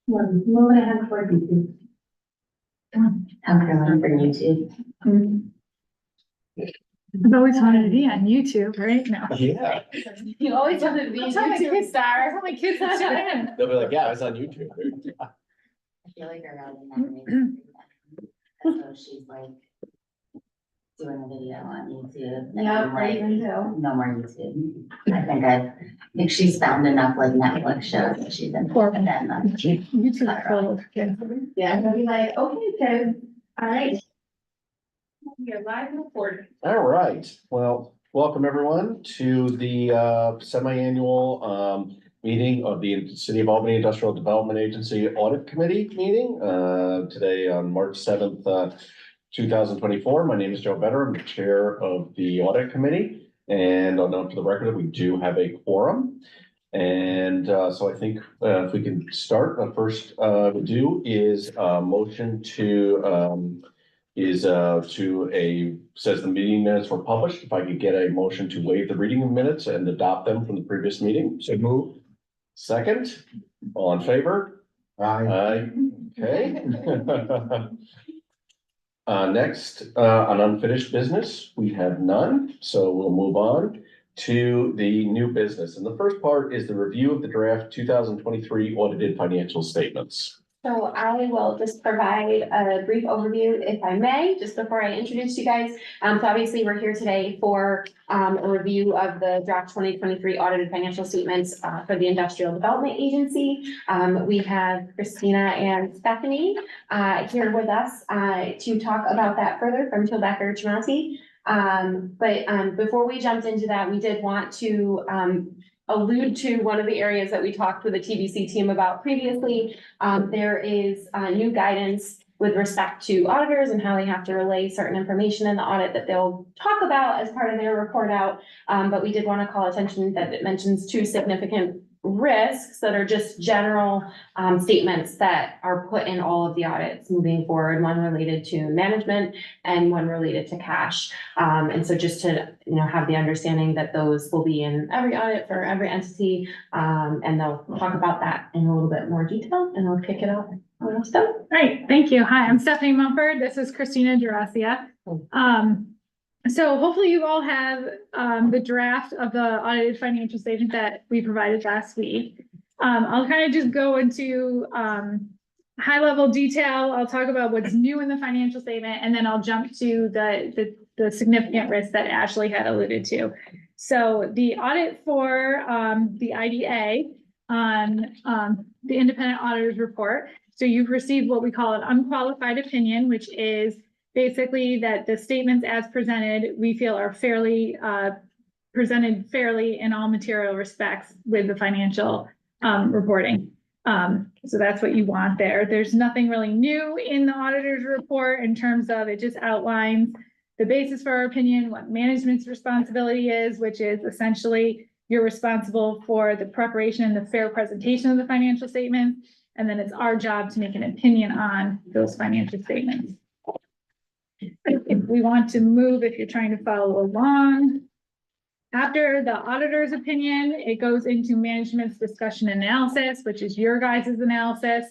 Moving ahead for YouTube. I'm going for YouTube. I've always wanted to be on YouTube, right? No. Yeah, You always wanted to be a YouTube star. Tell my kids to tune in. they'll be like, yeah, it's on YouTube. I feel like our Robin never makes it. So she's like doing a video on YouTube. And Yeah, I'm right, like, even though. no more YouTube. I think she's found enough like Netflix shows that she's in. Poor- And then YouTube is full of kids. Yeah, I'll be like, okay, kids, all right. You're live and recording. All right, well, welcome everyone to the semi-annual meeting of the City of Albany Industrial Development Agency Audit Committee meeting today on March 7th, 2024. My name is Joe Better. I'm the chair of the Audit Committee, and I'll note for the record that we do have a quorum. And so I think if we can start, first we do is a motion to says the meeting minutes were published. If I could get a motion to waive the reading of minutes and adopt them from the previous meeting. So move. Second, all in favor? Aye. Okay. Next, on unfinished business, we have none, so we'll move on to the new business. And the first part is the review of the draft 2023 audited financial statements. So I will just provide a brief overview, if I may, just before I introduce you guys. So obviously, we're here today for a review of the draft 2023 audited financial statements for the Industrial Development Agency. We have Christina and Stephanie here with us to talk about that further from Tilbecker Tremonti. But before we jumped into that, we did want to allude to one of the areas that we talked with the TBC team about previously. There is new guidance with respect to auditors and how they have to relay certain information in the audit that they'll talk about as part of their report out. But we did want to call attention that it mentions two significant risks that are just general statements that are put in all of the audits moving forward, one related to management and one related to cash. And so just to, have the understanding that those will be in every audit for every entity. And they'll talk about that in a little bit more detail, and I'll kick it off. All right, thank you. Hi, I'm Stephanie Mumford. This is Christina Jurasia. So hopefully you all have the draft of the audited financial statement that we provided last week. I'll kind of just go into high level detail. I'll talk about what's new in the financial statement, and then I'll jump to the significant risks that Ashley had alluded to. So the audit for the IDA on the independent auditor's report. So you've received what we call an unqualified opinion, which is basically that the statements as presented, we feel are fairly presented fairly in all material respects with the financial reporting. So that's what you want there. There's nothing really new in the auditor's report in terms of it just outlines the basis for our opinion, what management's responsibility is, which is essentially you're responsible for the preparation and the fair presentation of the financial statements. And then it's our job to make an opinion on those financial statements. If we want to move, if you're trying to follow along, after the auditor's opinion, it goes into management's discussion and analysis, which is your guys' analysis.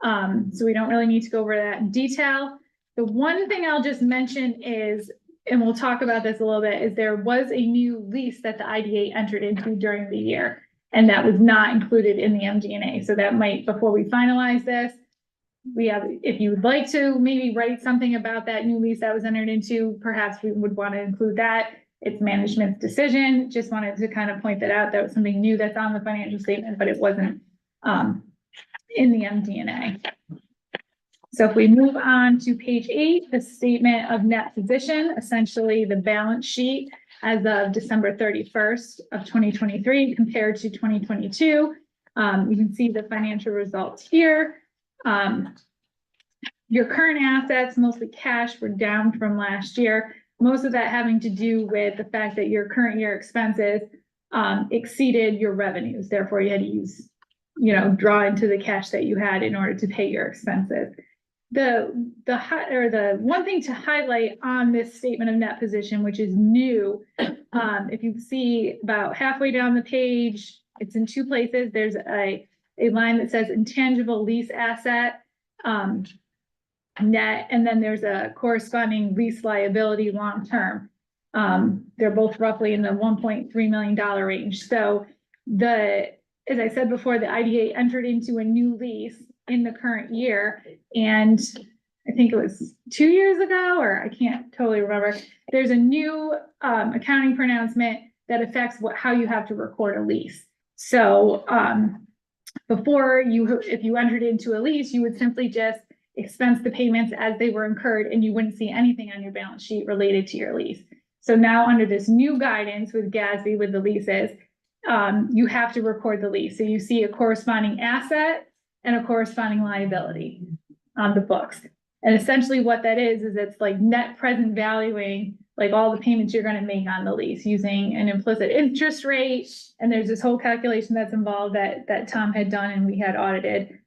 So we don't really need to go over that in detail. The one thing I'll just mention is, and we'll talk about this a little bit, is there was a new lease that the IDA entered into during the year, and that was not included in the MD&A. So that might, before we finalize this, we have, if you would like to maybe write something about that new lease that was entered into, perhaps we would want to include that. It's management's decision. Just wanted to kind of point that out. That was something new that's on the financial statement, but it wasn't in the MD&A. So if we move on to page 8, the statement of net position, essentially the balance sheet as of December 31st of 2023 compared to 2022. You can see the financial results here. Your current assets, mostly cash, were down from last year. Most of that having to do with the fact that your current year expenses exceeded your revenues. Therefore, you had to use, draw into the cash that you had in order to pay your expenses. The one thing to highlight on this statement of net position, which is new, if you see about halfway down the page, it's in two places. There's a a line that says intangible lease asset, net, and then there's a corresponding lease liability long-term. They're both roughly in the $1.3 million range. So as I said before, the IDA entered into a new lease in the current year, and I think it was 2 years ago, or I can't totally remember. There's a new accounting pronouncement that affects how you have to record a lease. So before if you entered into a lease, you would simply just expense the payments as they were incurred, and you wouldn't see anything on your balance sheet related to your lease. So now under this new guidance with GASB with the leases, you have to record the lease. So you see a corresponding asset and a corresponding liability on the books. And essentially what that is it's like net present valuing, like all the payments you're going to make on the lease using an implicit interest rate. And there's this whole calculation that's involved that Tom had done and we had audited.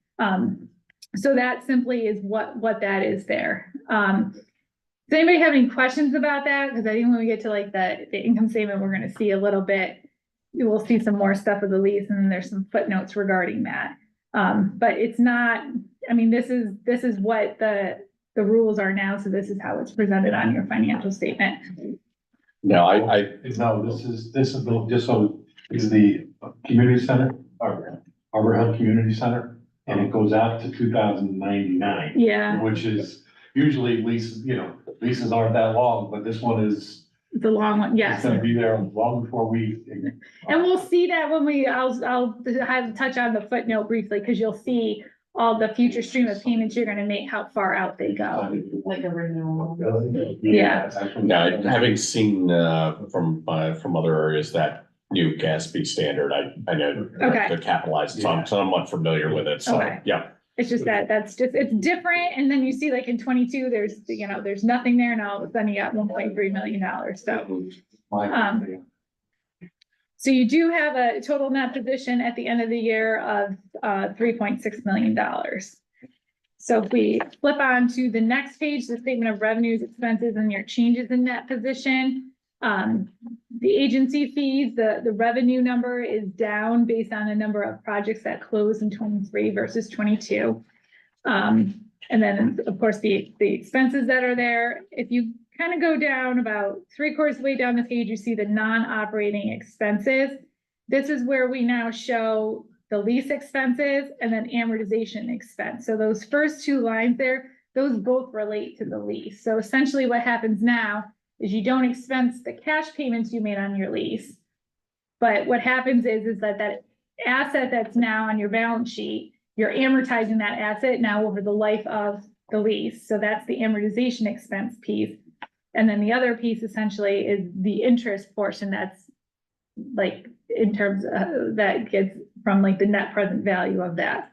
So that simply is what that is there. Does anybody have any questions about that? Because I think when we get to like the income statement, we're going to see a little bit, you will see some more stuff with the lease, and then there's some footnotes regarding that. But it's not, I mean, this is what the rules are now. So this is how it's presented on your financial statement. No, No, this is the community center, Arbor Hill Community Center, and it goes out to 2099. Yeah. Which is usually leases aren't that long, but this one is. The long one, yes. It's gonna be there long before we. And we'll see that when I'll have to touch on the footnote briefly, because you'll see all the future stream of payments you're gonna make, how far out they go. Like a renewal. Yeah. now, having seen from other areas that new GASB standard, I know Okay. they're capitalized, so I'm somewhat familiar with it. So Okay. yeah. It's just it's different. And then you see like in 22, there's nothing there. And all of a sudden you got $1.3 million. So you do have a total net position at the end of the year of $3.6 million. So if we flip on to the next page, the statement of revenues, expenses, and your changes in net position. The agency fees, the revenue number is down based on the number of projects that closed in 23 versus 22. And then of course the expenses that are there, if you kind of go down about 3/4 of the way down the page, you see the non-operating expenses. This is where we now show the lease expenses and then amortization expense. So those first two lines there, those both relate to the lease. So essentially what happens now is you don't expense the cash payments you made on your lease. But what happens is that asset that's now on your balance sheet, you're amortizing that asset now over the life of the lease. So that's the amortization expense piece. And then the other piece essentially is the interest portion that's like in terms of that gets from like the net present value of that.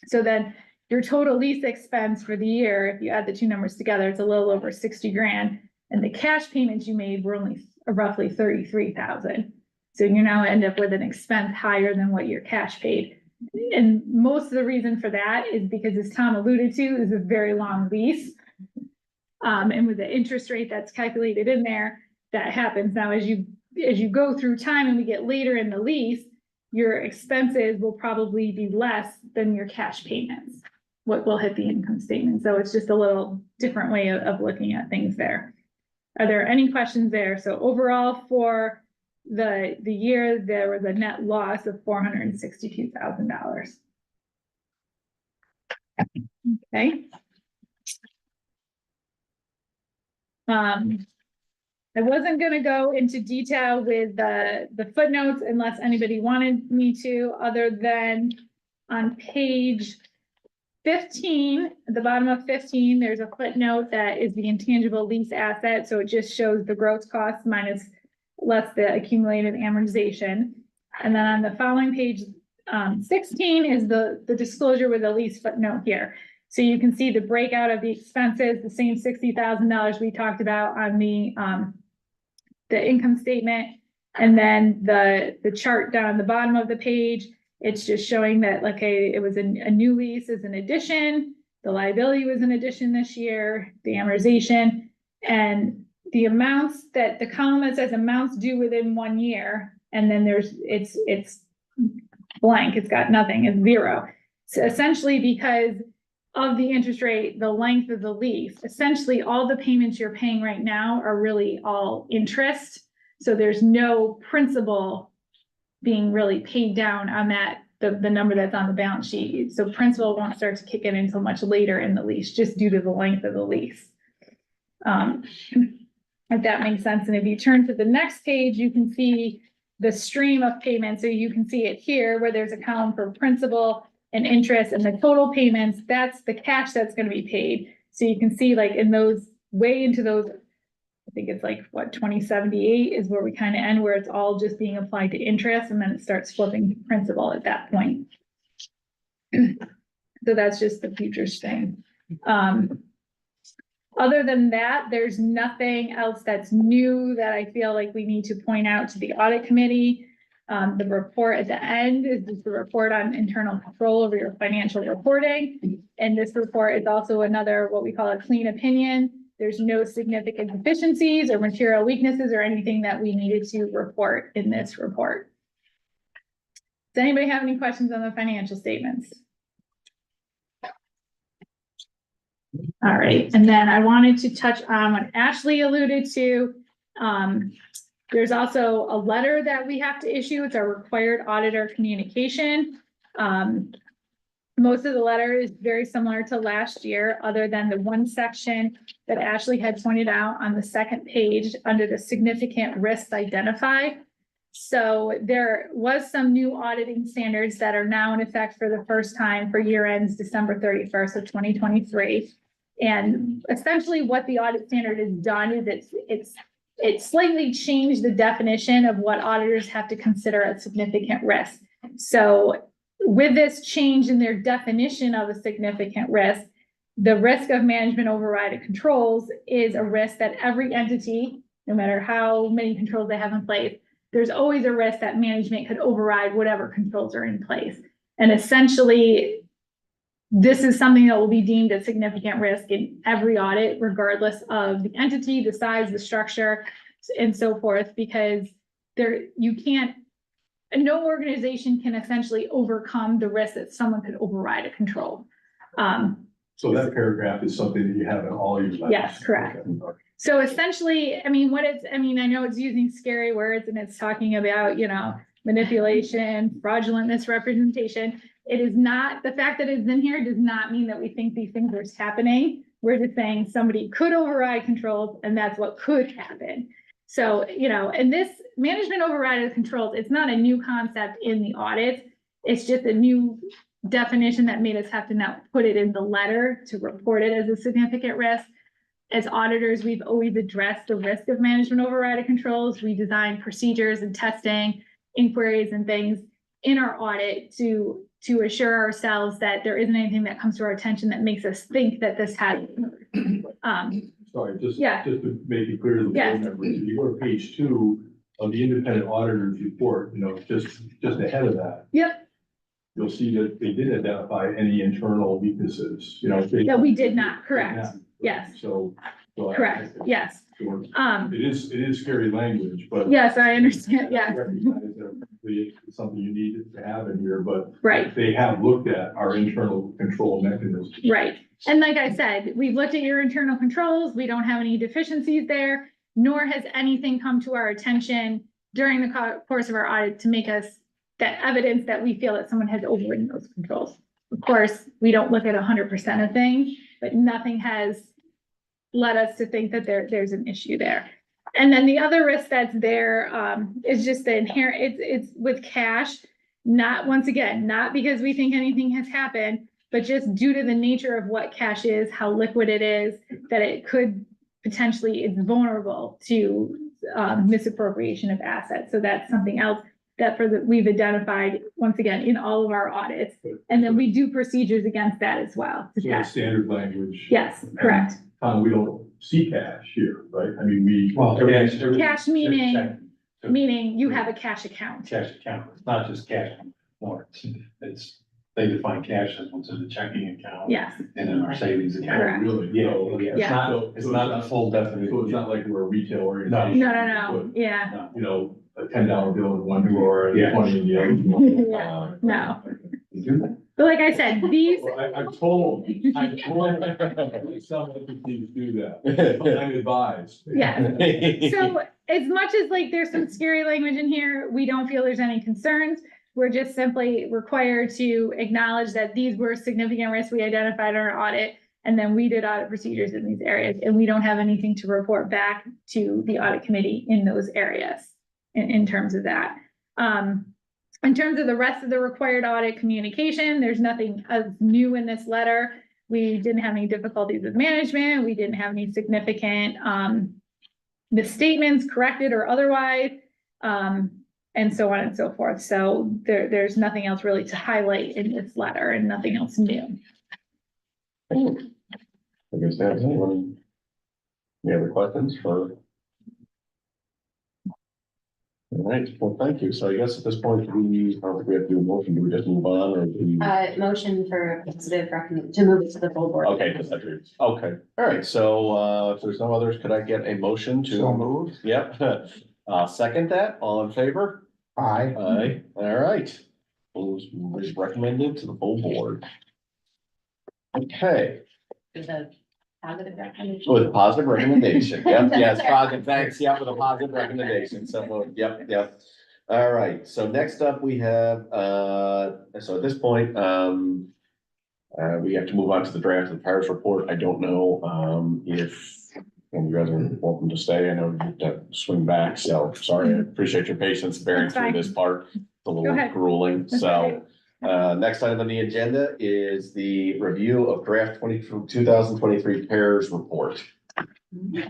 So then your total lease expense for the year, if you add the two numbers together, it's a little over 60 grand. And the cash payments you made were only roughly 33,000. So you now end up with an expense higher than what your cash paid. And most of the reason for that is because, as Tom alluded to, is a very long lease. And with the interest rate that's calculated in there, that happens. Now, as you go through time and we get later in the lease, your expenses will probably be less than your cash payments, what will hit the income statement. So it's just a little different way of looking at things there. Are there any questions there? So overall for the year, there was a net loss of $462,000. Okay. I wasn't going to go into detail with the footnotes unless anybody wanted me to, other than on page 15, at the bottom of 15, there's a footnote that is the intangible lease asset. So it just shows the gross cost minus less the accumulated amortization. And then on the following page, 16 is the disclosure with the lease footnote here. So you can see the breakout of the expenses, the same $60,000 we talked about on the income statement. And then the chart down the bottom of the page, it's just showing that like it was a new lease as an addition. The liability was an addition this year, the amortization, and the amounts that the column that says amounts due within 1 year. And then it's blank, it's got nothing, it's zero. So essentially because of the interest rate, the length of the lease, essentially all the payments you're paying right now are really all interest. So there's no principal being really paid down on that, the number that's on the balance sheet. So principal won't start to kick in until much later in the lease, just due to the length of the lease. If that makes sense. And if you turn to the next page, you can see the stream of payments. So you can see it here where there's a column for principal and interest and the total payments, that's the cash that's going to be paid. So you can see like in those, way into those, I think it's like what, 2078 is where we kind of end, where it's all just being applied to interest and then it starts flipping to principal at that point. So that's just the futures thing. Other than that, there's nothing else that's new that I feel like we need to point out to the audit committee. The report at the end is just the report on internal control over your financial reporting. And this report is also another, what we call a clean opinion. There's no significant deficiencies or material weaknesses or anything that we needed to report in this report. Does anybody have any questions on the financial statements? All right, and then I wanted to touch on what Ashley alluded to. There's also a letter that we have to issue. It's our required auditor communication. Most of the letter is very similar to last year, other than the one section that Ashley had pointed out on the second page under the significant risks identified. So there was some new auditing standards that are now in effect for the first time for year ends December 31st of 2023. And essentially what the audit standard has done is it's slightly changed the definition of what auditors have to consider a significant risk. So with this change in their definition of a significant risk, the risk of management override of controls is a risk that every entity, no matter how many controls they have in place, there's always a risk that management could override whatever controls are in place. And essentially, this is something that will be deemed a significant risk in every audit, regardless of the entity, the size, the structure, and so forth, because no organization can essentially overcome the risk that someone could override a control. So that paragraph is something that you have in all your letters? Yes, correct. So essentially, I know it's using scary words and it's talking about, manipulation, fraudulent misrepresentation. It is not, the fact that it's in here does not mean that we think these things are happening. We're just saying somebody could override controls and that's what could happen. So, and this management override of controls, it's not a new concept in the audit. It's just a new definition that made us have to now put it in the letter to report it as a significant risk. As auditors, we've always addressed the risk of management override of controls. We design procedures and testing, inquiries and things in our audit to assure ourselves that there isn't anything that comes to our attention that makes us think that this has. Sorry, just Yeah. to make it clear to the board members, if you go to page 2 of the independent auditor's report, just ahead of that. Yep. You'll see that they did identify any internal weaknesses, That we did not, correct. Yes. So. Correct, yes. So it is scary language, but. Yes, I understand, I yes. recognize that it's something you need to have in here, but. Right. They have looked at our internal control mechanisms. Right. And like I said, we've looked at your internal controls. We don't have any deficiencies there, nor has anything come to our attention during the course of our audit to make us that evidence that we feel that someone has overridden those controls. Of course, we don't look at 100% of things, but nothing has led us to think that there's an issue there. And then the other risk that's there is just the inherent, it's with cash, not because we think anything has happened, but just due to the nature of what cash is, how liquid it is, that it could potentially, it's vulnerable to misappropriation of assets. So that's something else that we've identified once again in all of our audits. And then we do procedures against that as well. So it's standard language. Yes, correct. We don't see cash here, right? I mean, Cash meaning you have a cash account. Cash account, it's not just cash warrants, they define cash as what's in the checking account. Yes, And in our savings account. Correct. Really? Yeah, So- yeah, Yeah. it's not a full definition. So it's not like we're a retail organization. no, yeah, A a $10 bill in one drawer and 20 in the other. Yeah. No, You do that? but like I said, these, Well, I'm told some entities do that. I'm advised. yeah. So as much as like there's some scary language in here, we don't feel there's any concerns. We're just simply required to acknowledge that these were significant risks we identified in our audit. And then we did audit procedures in these areas, and we don't have anything to report back to the audit committee in those areas in terms of that. In terms of the rest of the required audit communication, there's nothing new in this letter. We didn't have any difficulties with management. We didn't have any significant misstatements corrected or otherwise, and so on and so forth. So there's nothing else really to highlight in this letter and nothing else new. I guess that's it. Any other questions for? All right, well, thank you. So I guess at this point, I don't think we have to do a motion. Do we just move on or do we? Motion for positive recommend, to move it to the full board. Okay, okay, all right, so, if there's no others, could I get a motion to? So moved. Yep, second that, all in favor? Aye. Aye, all right. Is recommended to the full board. Okay, With a positive recommendation. with a positive recommendation, yep, yes, positive, thanks, yep, with a positive recommendation, so, yep. All right, so next up we have, so at this point, we have to move on to the draft of the Paris report. I don't know, if you guys are welcome to stay. I know you have to swing back, so sorry, I appreciate your patience bearing That's through fine. this part. It's a Go little ahead. grueling, That's so. Next item on the agenda is the review of draft 2023 PAIRS report.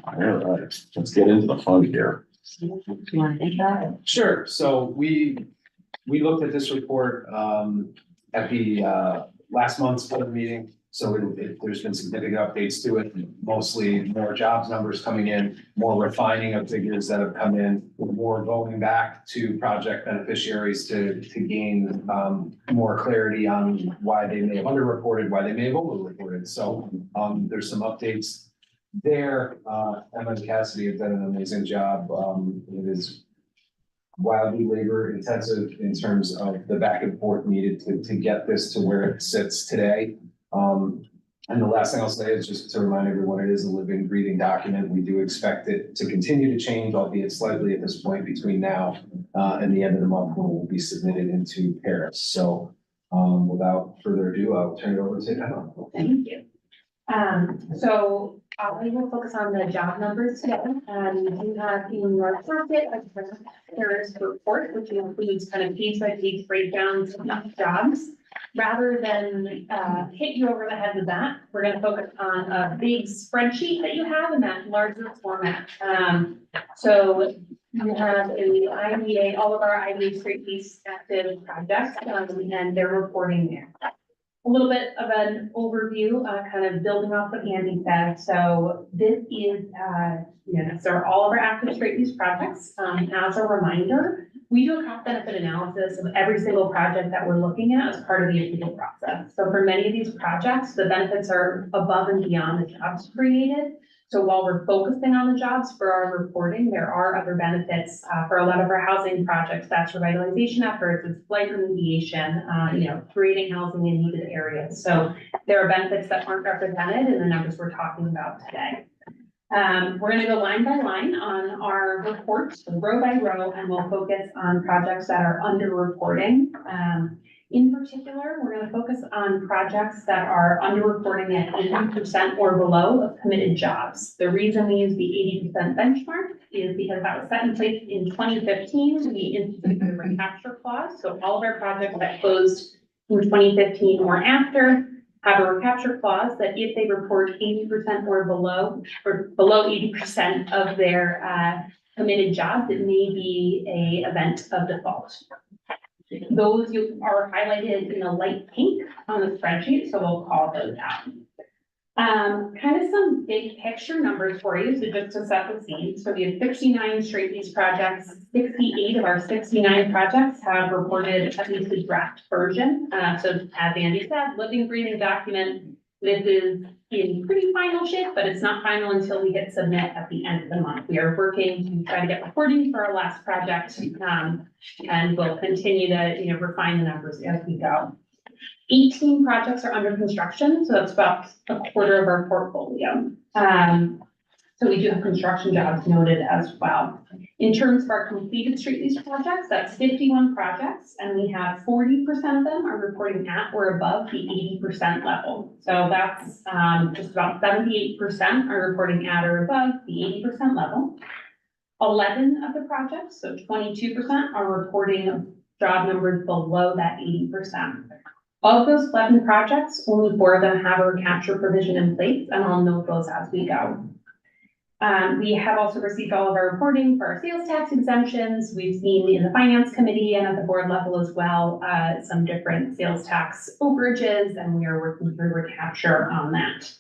All right, let's get into the fun here. Do you want to think about it? Sure, so we looked at this report, at the, last month's board meeting. So there's been significant updates to it, mostly more jobs numbers coming in, more refining of figures that have come in, more going back to project beneficiaries to gain, more clarity on why they may have underreported, why they may have overreported. So, there's some updates there. Emma and Cassidy have done an amazing job. It is wildly labor intensive in terms of the back and forth needed to get this to where it sits today. And the last thing I'll say is just to remind everyone, it is a living, breathing document. We do expect it to continue to change, albeit slightly at this point between now and the end of the month when it will be submitted into Paris. So without further ado, I'll turn it over to Emma. Thank you. So we will focus on the job numbers today. You have in your packet a PAIRS report, which includes kind of piece by piece breakdowns of jobs. Rather than hit you over the head with that, we're going to focus on a big spreadsheet that you have in that larger format. So you have in the IDA, all of our IDA straight piece active projects, and they're reporting there. A little bit of an overview, kind of building off what Andy said. So this is, these are all of our active straight piece projects. As a reminder, we do a cost benefit analysis of every single project that we're looking at as part of the approval process. So for many of these projects, the benefits are above and beyond the jobs created. So while we're focusing on the jobs for our reporting, there are other benefits for a lot of our housing projects. That's revitalization efforts, it's blight remediation, creating housing in needed areas. So there are benefits that aren't represented in the numbers we're talking about today. We're going to go line by line on our report, row by row, and we'll focus on projects that are underreporting. In particular, we're going to focus on projects that are underreporting at 80% or below of committed jobs. The reason we use the 80% benchmark is because that was set in place in 2015. We instituted the recapture clause. So all of our projects that closed in 2015 or after have a recapture clause that if they report 80% or below 80% of their committed jobs, it may be an event of default. Those are highlighted in a light pink on the spreadsheet, so we'll call those out. Kind of some big picture numbers for you, so just to set the scene. So we have 69 straight piece projects. 68 of our 69 projects have reported at least a draft version. So as Andy said, living, breathing document. This is in pretty final shape, but it's not final until we hit submit at the end of the month. We are working to try to get reporting for our last project, and we'll continue to, refine the numbers as we go. 18 projects are under construction, so that's about a quarter of our portfolio. So we do have construction jobs noted as well. In terms of our completed street lease projects, that's 51 projects, and we have 40% of them are reporting at or above the 80% level. So that's just about 78% are reporting at or above the 80% level. 11 of the projects, so 22%, are reporting job numbers below that 80%. Of those 11 projects, only 4 of them have a recapture provision in place, and I'll note those as we go. We have also received all of our reporting for our sales tax exemptions. We've seen in the finance committee and at the board level as well, some different sales tax overages, and we are working through recapture on that.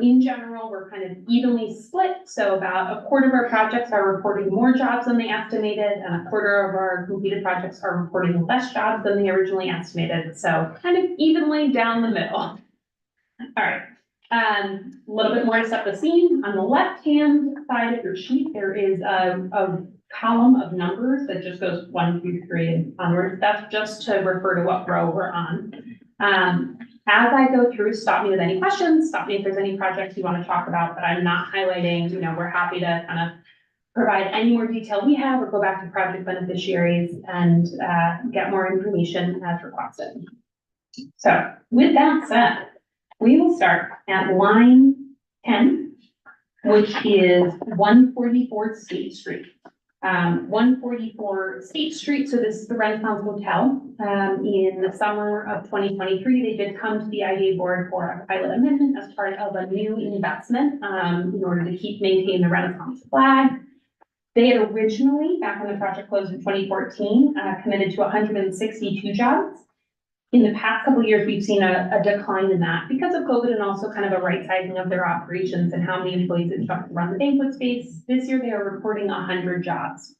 In general, we're kind of evenly split. So about a quarter of our projects are reporting more jobs than they estimated, and a quarter of our completed projects are reporting less jobs than they originally estimated. So kind of evenly down the middle. All right. A little bit more to set the scene. On the left-hand side of your sheet, there is a column of numbers that just goes 1 through 3 and onwards. That's just to refer to what row we're on. As I go through, stop me with any questions, stop me if there's any projects you want to talk about that I'm not highlighting. We're happy to kind of provide any more detail we have or go back to project beneficiaries and get more information as requested. So with that said, we will start at line 10, which is 144 State Street. 144 State Street, so this is the Renaissance Hotel. In the summer of 2023, they did come to the IDA board for a pilot amendment as part of a new investment in order to maintain the Renaissance flag. They had originally, back when the project closed in 2014, committed to 162 jobs. In the past couple of years, we've seen a decline in that because of COVID and also kind of a right sizing of their operations and how many employees it took to run the banquet space. This year, they are reporting 100 jobs.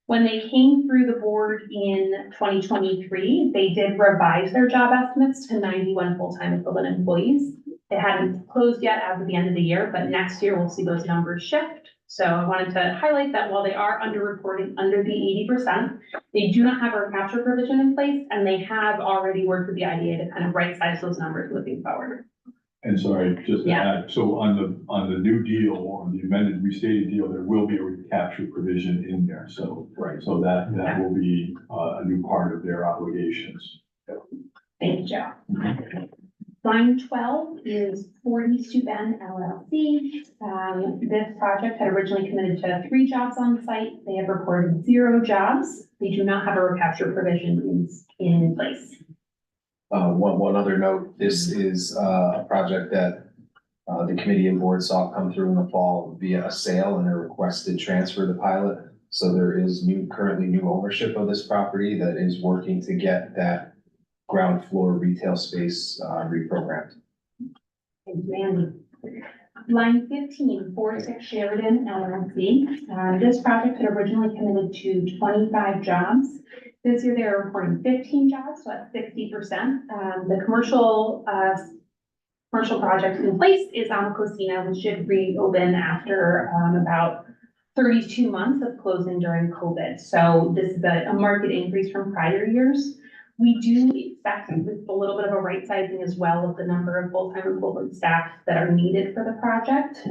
When they came through the board in 2023, they did revise their job estimates to 91 full-time equivalent employees. It hadn't closed yet as of the end of the year, but next year we'll see those numbers shift. So I wanted to highlight that while they are underreporting under the 80%, they do not have a recapture provision in place, and they have already worked with the IDA to kind of right size those numbers moving forward. And sorry, just to add, so on the new deal, on the amended restated deal, there will be a recapture provision in there. So, Right. So that will be a new part of their obligations. Thank you, Joe. Line 12 is 40 Suben LLC. This project had originally committed to 3 jobs on site. They have reported 0 jobs. They do not have a recapture provision in place. One other note, this is a project that the committee and board saw come through in the fall via a sale and a requested transfer to pilot. So there is currently new ownership of this property that is working to get that ground floor retail space reprogrammed. Thank you, Andy. Line 15, 46 Sheridan LLC. This project had originally committed to 25 jobs. This year they are reporting 15 jobs, so that's 60%. The commercial project in place is Amacosina, which should reopen after about 32 months of closing during COVID. So this is a market increase from prior years. We do expect a little bit of a right sizing as well of the number of full-time equivalent staff that are needed for the project.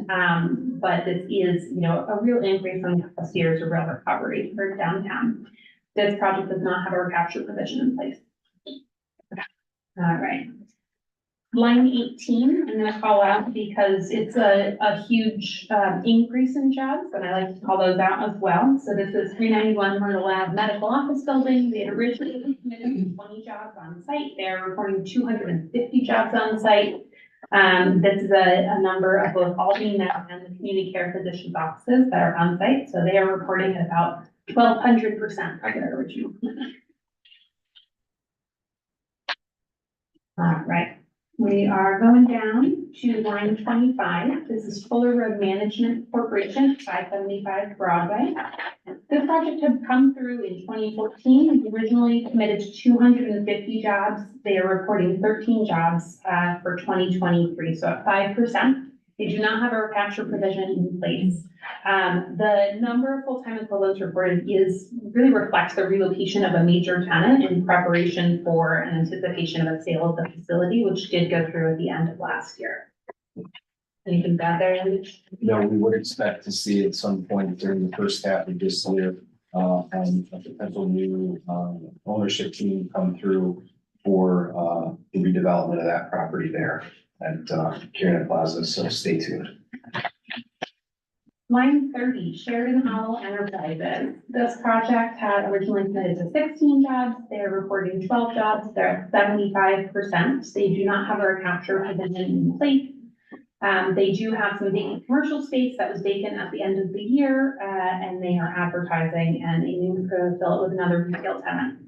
But this is, a real increase from the past years, a real recovery for downtown. This project does not have a recapture provision in place. All right. Line 18, I'm gonna call out because it's a huge increase in jobs, and I like to call those out as well. So this is 391 Myrtle Ave Medical Office Building. They had originally committed to 20 jobs on site. They're reporting 250 jobs on site. This is a number of both Albany and the community care physicians' offices that are on site. So they are reporting at about 1,200% of their original commitment. All right. We are going down to line 25. This is Fuller Road Management Corporation, 575 Broadway. This project had come through in 2014. It originally committed to 250 jobs. They are reporting 13 jobs for 2023, so at 5%. They do not have a recapture provision in place. The number of full-time equivalents reported really reflects the relocation of a major tenant in preparation for an anticipation of a sale of the facility, which did go through at the end of last year. Anything bad there, Andy? No, we would expect to see at some point during the first half of this year, and a potential new, ownership team come through for, the redevelopment of that property there at, Kieran Plaza, so stay tuned. Line 30, Sheridan Howell Enterprises. This project had originally committed to 16 jobs. They are reporting 12 jobs. They're at 75%. They do not have a recapture provision in place. They do have some vacant commercial space that was vacant at the end of the year, and they are advertising and aiming to fill it with another retail tenant.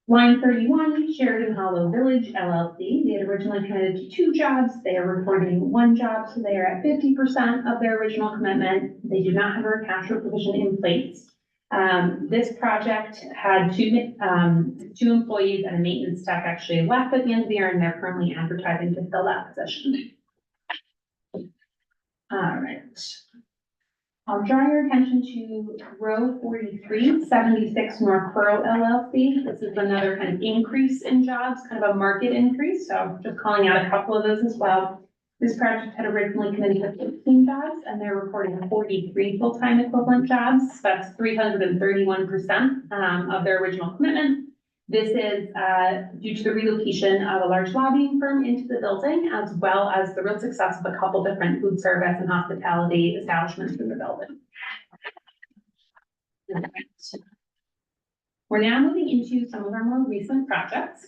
Line 31, Sheridan Hollow Village LLC. They had originally committed to 2 jobs. They are reporting 1 job, so they are at 50% of their original commitment. They do not have a recapture provision in place. This project had 2 employees and a maintenance tech actually left at the end of the year, and they're currently advertising to fill that position. All right. I'll draw your attention to row 43, 76 North Pearl LLC. This is another kind of increase in jobs, kind of a market increase. So just calling out a couple of those as well. This project had originally committed to 15 jobs, and they're reporting 43 full-time equivalent jobs. That's 331% of their original commitment. This is due to the relocation of a large lobbying firm into the building, as well as the real success of a couple different food service and hospitality establishments in the building. We're now moving into some of our more recent projects.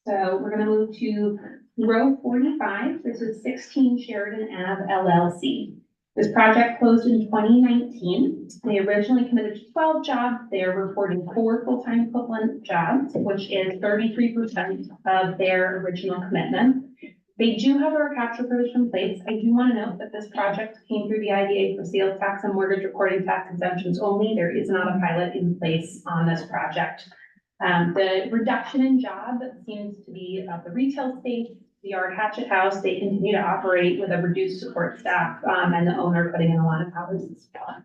So we're going to move to row 45. This is 16 Sheridan Ave LLC. This project closed in 2019. They originally committed to 12 jobs. They are reporting 4 full-time equivalent jobs, which is 33% of their original commitment. They do have a recapture provision in place. I do want to note that this project came through the IDA for sales tax and mortgage recording tax exemptions only. There is not a pilot in place on this project. The reduction in job seems to be of the retail space. The Yard Hatchet House, they continue to operate with a reduced support staff, and the owner putting in a lot of hours as well.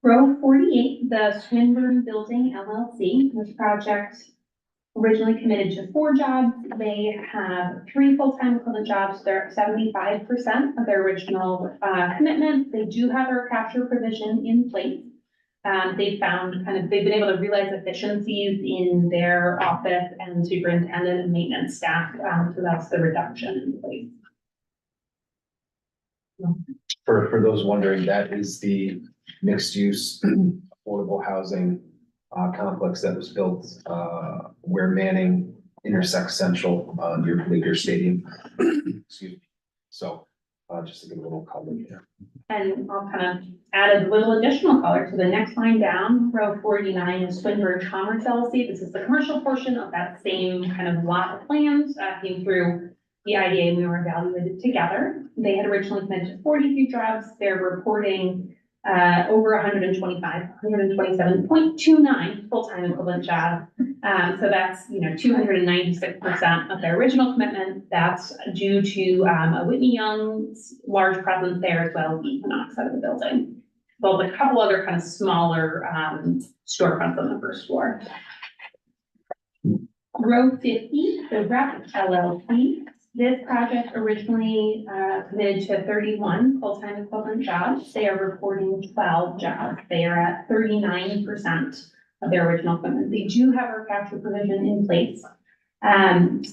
Row 48, the Swinburne Building LLC. This project originally committed to 4 jobs. They have 3 full-time equivalent jobs. They're at 75% of their original commitment. They do have a recapture provision in place. They've been able to realize efficiencies in their office and superintendent and maintenance staff. So that's the reduction in place. For those wondering, that is the mixed-use affordable housing complex that was built where Manning intersects Central near Lakers Stadium. Excuse me. So just to give a little color here. And I'll kind of add a little additional color to the next line down. Row 49 is Swinburne Commerce LLC. This is the commercial portion of that same kind of lot of plans came through the IDA, and we were evaluated together. They had originally committed to 43 jobs. They're reporting over 127.29 full-time equivalent jobs. So that's, 296% of their original commitment. That's due to a Whitney Young's large presence there, as well as the Equinox out of the building. Well, a couple other kind of smaller storefronts on the first floor. Row 50, the Rep LLC. This project originally committed to 31 full-time equivalent jobs. They are reporting 12 jobs. They are at 39% of their original commitment. They do have a recapture provision in place.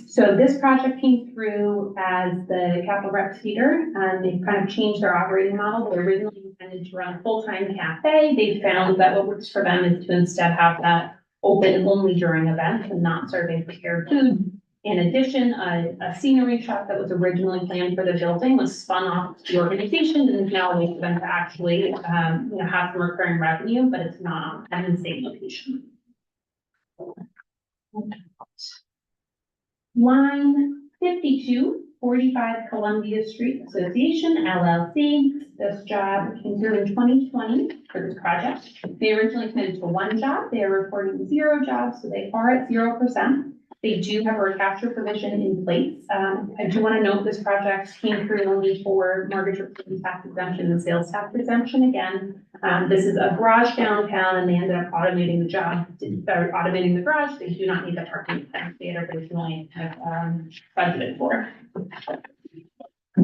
So this project came through as the Capital Rep feeder, and they've kind of changed their operating model. They originally intended to run a full-time cafe. They found that what works for them is to instead have that open only during events and not serving prepared food. In addition, a scenery shop that was originally planned for the building was spun off the organization and is now a way for them to actually, have some recurring revenue, but it's not in the same location. Line 52, 45 Columbia Street Association LLC. This job came through in 2020 for this project. They originally committed to one job. They are reporting 0 jobs, so they are at 0%. They do have a recapture provision in place. I do want to note this project came through only for mortgage replacement tax exemption and sales tax exemption again. This is a garage downtown and they ended up automating the job, or automating the garage. They do not need the parking that they had originally kind of budgeted for.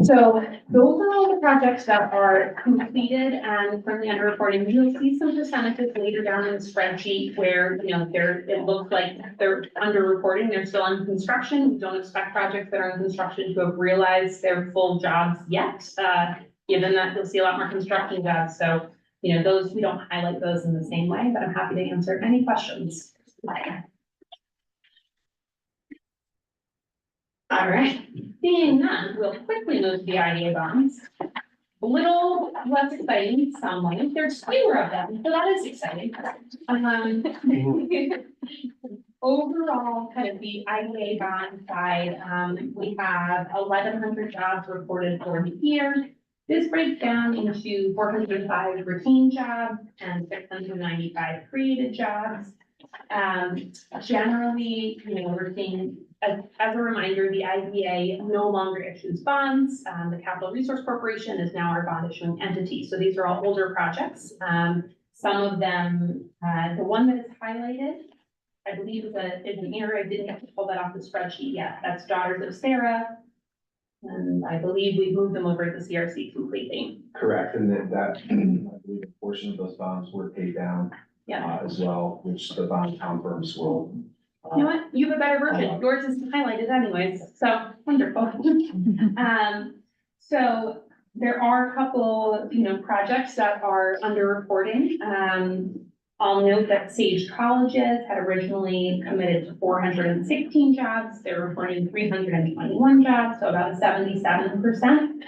So those are all the projects that are completed and currently under reporting. You'll see some percentages later down in the spreadsheet where, you know, it looks like they're under reporting, they're still in construction. We don't expect projects that are in construction to have realized their full jobs yet, given that you'll see a lot more construction jobs. So, you know, those, we don't highlight those in the same way, but I'm happy to answer any questions. All right, seeing none, we'll quickly move to the IDA bonds. A little less exciting in some ways. There's fewer of them, so that is exciting. Overall, kind of the IDA bond side, we have 1,100 jobs reported for the year. This breaks down into 405 retained jobs and 695 created jobs. Generally, you know, we're seeing, as a reminder, the IDA no longer issues bonds. The Capital Resource Corporation is now our bond issuing entity. So these are all older projects. Some of them, the one that is highlighted, I believe is an error. I didn't have to pull that off the spreadsheet yet. That's Daughters of Sarah. And I believe we've moved them over to the CRC completely. Correct, and then that, I believe a portion of those bonds were paid down. Yeah. As well, which the bond firms will. You know what? You have a better version. Yours is highlighted anyways, so wonderful. So there are a couple, you know, projects that are under reporting. I'll note that Sage Colleges had originally committed to 416 jobs. They're reporting 321 jobs, so about 77%.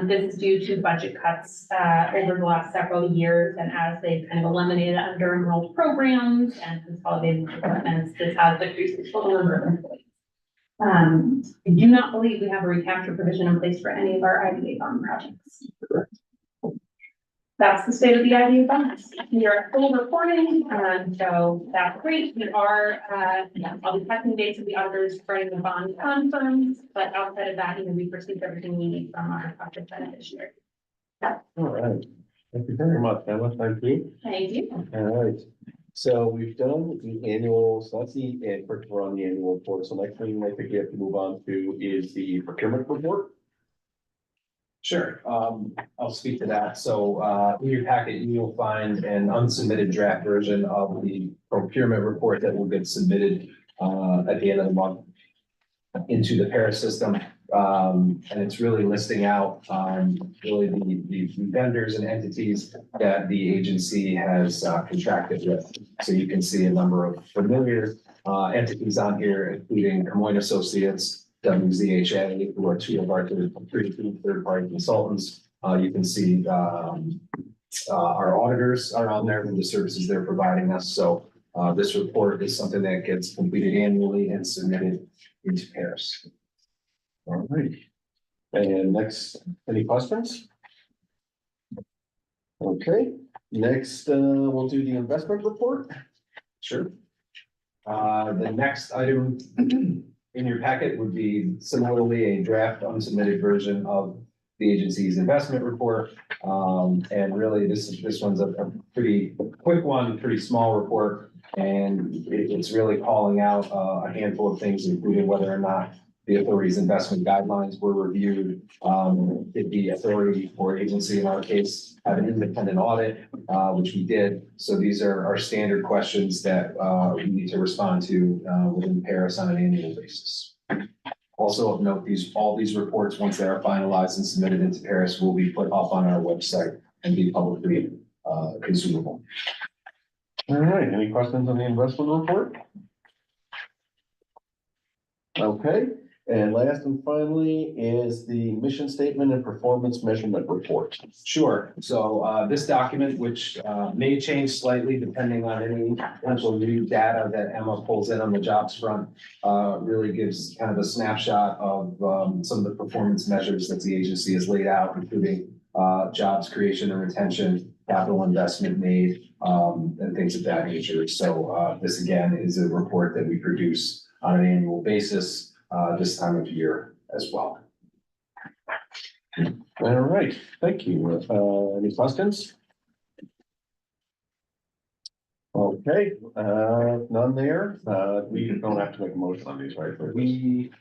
This is due to budget cuts over the last several years, and as they've kind of eliminated under enrolled programs and consolidated departments, this has decreased the total number of employees. I do not believe we have a recapture provision in place for any of our IDA bond projects. Correct. That's the state of the IDA bonds. We are at full reporting, so that's great. We are, I'll be touching base with the auditors regarding the bond firms, but outside of that, you know, we've received everything we need from our project beneficiary. All right. Thank you very much, Emma. Thank you. Thank you. All right. So we've done the annual, so that's the, and we're on the annual report. So next thing I think we have to move on to is the procurement report. Sure, I'll speak to that. So, in your packet, you'll find an unsubmitted draft version of the procurement report that will get submitted, at the end of the month into the Paris system. And it's really listing out, really the vendors and entities that the agency has, contracted with. So you can see a number of familiar, entities on here, including Camoin Associates, WZHA, who are two of our third-party consultants. You can see, our auditors are on there with the services they're providing us. So, this report is something that gets completed annually and submitted into Paris. All right. And next, any questions? Okay, next, we'll do the investment report. Sure. The next item in your packet would be similarly a draft unsubmitted version of the agency's investment report. And really, this one's a pretty quick one, pretty small report. And it's really calling out a handful of things, including whether or not the authority's investment guidelines were reviewed. Did the authority or agency, in our case, have an independent audit, which we did. So these are our standard questions that we need to respond to within Paris on an annual basis. Also of note, all these reports, once they are finalized and submitted into Paris, will be put up on our website and be publicly consumable. All right, any questions on the investment report? Okay, And last and finally is the mission statement and performance measurement report. Sure, so this document, which may change slightly depending on any potential new data that Emma pulls in on the jobs front, really gives kind of a snapshot of some of the performance measures that the agency has laid out, including jobs creation and retention, capital investment made, and things of that nature. So this again is a report that we produce on an annual basis this time of year as well. All right, thank you. Any questions? Okay, none there. We don't have to make a motion on these, right? We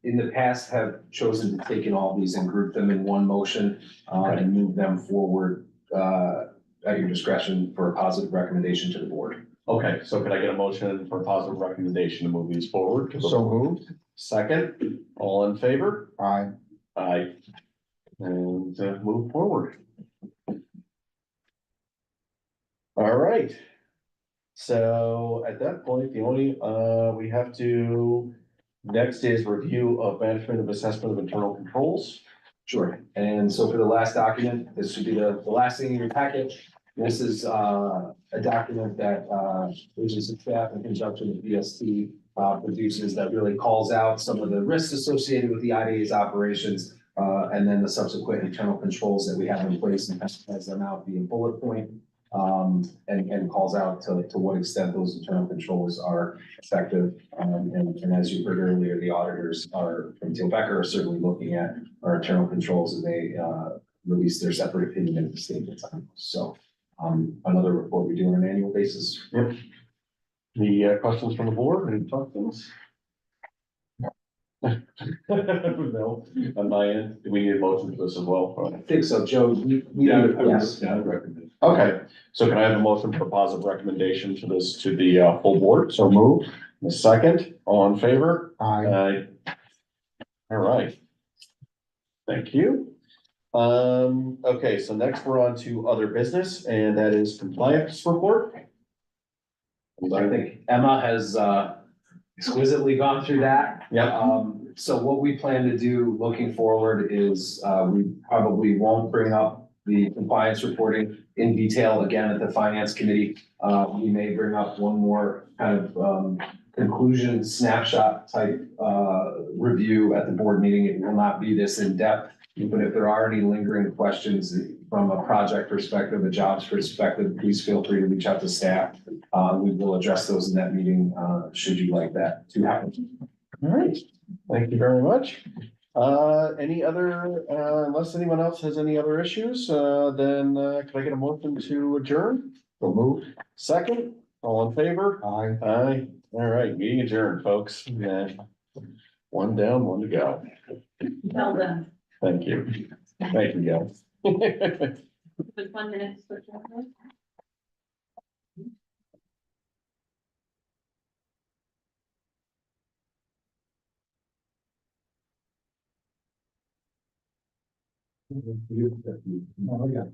in the past have chosen to take in all these and group them in one motion and move them forward at your discretion for a positive recommendation to the board. Okay, so could I get a motion for a positive recommendation to move these forward? So moved. Second, all in favor? Aye. Aye. And move forward. All right. So at that point, the only, we have to, next is review of management of assessment of internal controls. Sure, and so for the last document, this should be the last thing in your packet. This is a document that agency staff in conjunction with BST produces that really calls out some of the risks associated with the IDA's operations and then the subsequent internal controls that we have in place and has them out via bullet point. And calls out to what extent those internal controls are effective. And as you heard earlier, the auditors are from Teal Becker are certainly looking at our internal controls and they release their separate opinion at the statement time. So another report we do on an annual basis. Yep. Any questions from the board? Any questions? No, on my end, do we need a motion for this as well? I think so, Joe. Yes. Yeah, I recommend. Okay, so can I have a motion for positive recommendation to this, to the full board? So moved. The second, all in favor? Aye. All right. Thank you. Okay, so next we're on to other business, and that is compliance report. I think Emma has exquisitely gone through that. Yeah. So what we plan to do looking forward is we probably won't bring up the compliance reporting in detail again at the finance committee. We may bring up one more kind of conclusion snapshot type review at the board meeting. It will not be this in depth, but if there are any lingering questions from a project perspective, a jobs perspective, please feel free to reach out to staff. We will address those in that meeting, should you like that to happen. All right, thank you very much. Any other, unless anyone else has any other issues, then can I get a motion to adjourn? So moved. Second, all in favor? Aye. Aye. All right, meeting adjourned, folks. Yeah. One down, one to go. Well done. Thank you. Thank you, guys. With 1 minute. to switch over. Oh, yeah.